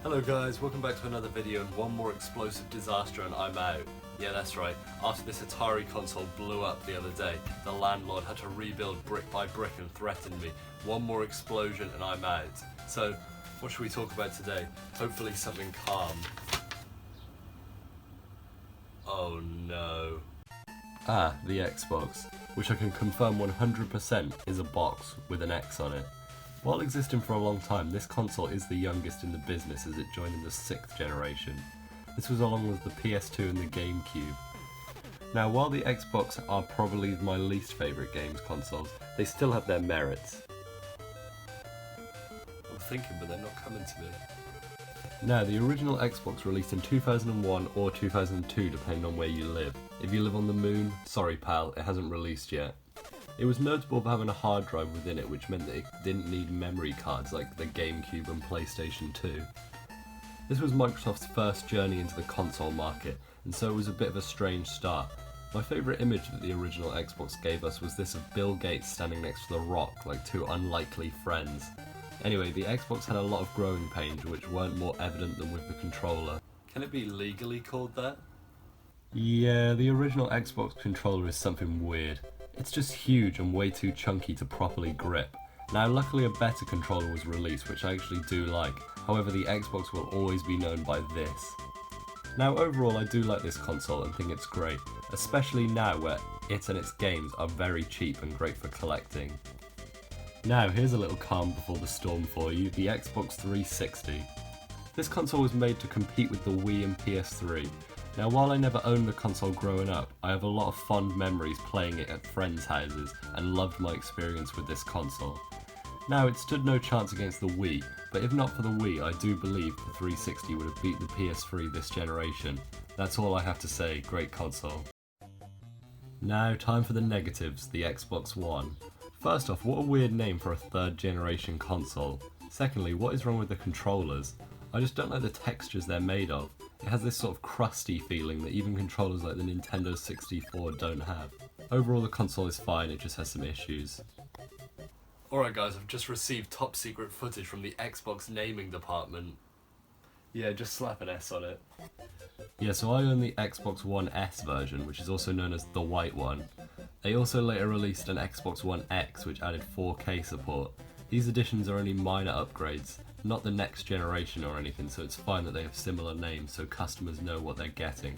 Hello guys, welcome back to another video and one more explosive disaster and I'm out. Yeah, that's right, after this Atari console blew up the other day, the landlord had to rebuild brick by brick and threatened me. One more explosion and I'm out. So, what should we talk about today? Hopefully something calm. Oh no. The Xbox, which I can confirm 100% is a box with an X on it. While existing for a long time, this console is the youngest in the business as it joined in the 6th generation. This was along with the PS2 and the GameCube. Now, while the Xbox are probably my least favourite games consoles, they still have their merits. I'm thinking, but they're not coming to me. Now, the original Xbox released in 2001 or 2002 depending on where you live. If you live on the moon, sorry pal, it hasn't released yet. It was notable for having a hard drive within it, which meant that it didn't need memory cards like the GameCube and PlayStation 2. This was Microsoft's first journey into the console market, and so it was a bit of a strange start. My favourite image that the original Xbox gave us was this of Bill Gates standing next to The Rock, like two unlikely friends. Anyway, the Xbox had a lot of growing pains which weren't more evident than with the controller. Can it be legally called that? Yeah, the original Xbox controller is something weird. It's just huge and way too chunky to properly grip. Now, luckily a better controller was released, which I actually do like. However, the Xbox will always be known by this. Now, overall I do like this console and think it's great, especially now where it and its games are very cheap and great for collecting. Now, here's a little calm before the storm for you, the Xbox 360. This console was made to compete with the Wii and PS3. Now, while I never owned the console growing up, I have a lot of fond memories playing it at friends' houses and loved my experience with this console. Now, it stood no chance against the Wii, but if not for the Wii, I do believe the 360 would have beat the PS3 this generation. That's all I have to say, great console. Now, time for the negatives, the Xbox One. First off, what a weird name for a third generation console. Secondly, what is wrong with the controllers? I just don't like the textures they're made of. It has this sort of crusty feeling that even controllers like the Nintendo 64 don't have. Overall, the console is fine, it just has some issues. Alright guys, I've just received top secret footage from the Xbox naming department. Yeah, just slap an S on it. Yeah, so I own the Xbox One S version, which is also known as the white one. They also later released an Xbox One X, which added 4K support. These additions are only minor upgrades, not the next generation or anything, so it's fine that they have similar names so customers know what they're getting.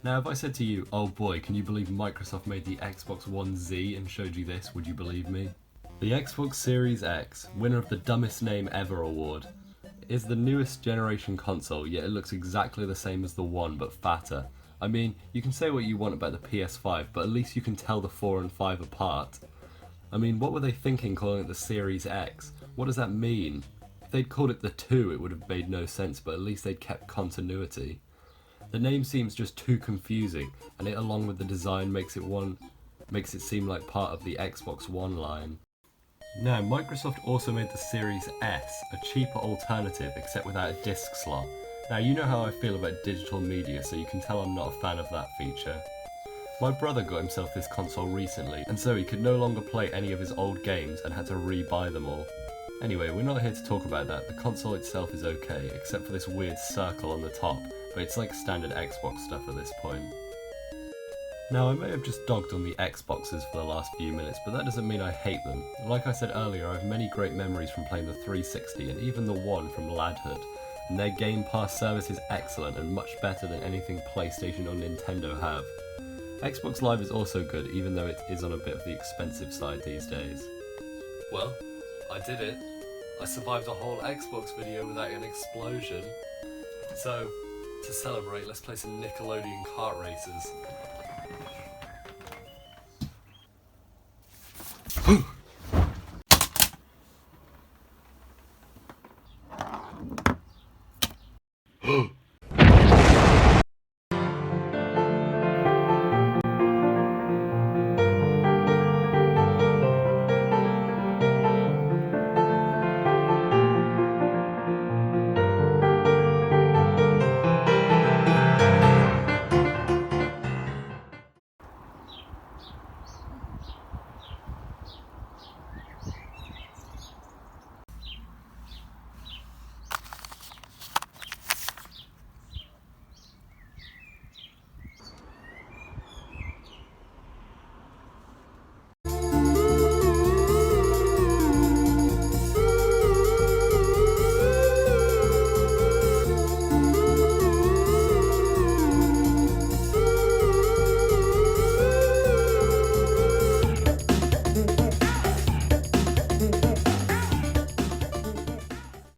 Now, if I said to you, oh boy, can you believe Microsoft made the Xbox One Z and showed you this, would you believe me? The Xbox Series X, winner of the Dumbest Name Ever award, is the newest generation console, yet it looks exactly the same as the One but fatter. I mean, you can say what you want about the PS5, but at least you can tell the 4 and 5 apart. I mean, what were they thinking calling it the Series X? What does that mean? If they'd called it the 2, it would have made no sense, but at least they'd kept continuity. The name seems just too confusing, and it along with the design makes it seem like part of the Xbox One line. Now, Microsoft also made the Series S, a cheaper alternative except without a disc slot. Now, you know how I feel about digital media, so you can tell I'm not a fan of that feature. My brother got himself this console recently, and so he could no longer play any of his old games and had to re-buy them all. Anyway, we're not here to talk about that. The console itself is okay, except for this weird circle on the top, but it's like standard Xbox stuff at this point. Now, I may have just dogged on the Xboxes for the last few minutes, but that doesn't mean I hate them. Like I said earlier, I have many great memories from playing the 360 and even the One from ladhood, and their Game Pass service is excellent and much better than anything PlayStation or Nintendo have. Xbox Live is also good, even though it is on a bit of the expensive side these days. Well, I did it. I survived a whole Xbox video without an explosion. So, to celebrate, let's play some Nickelodeon kart races.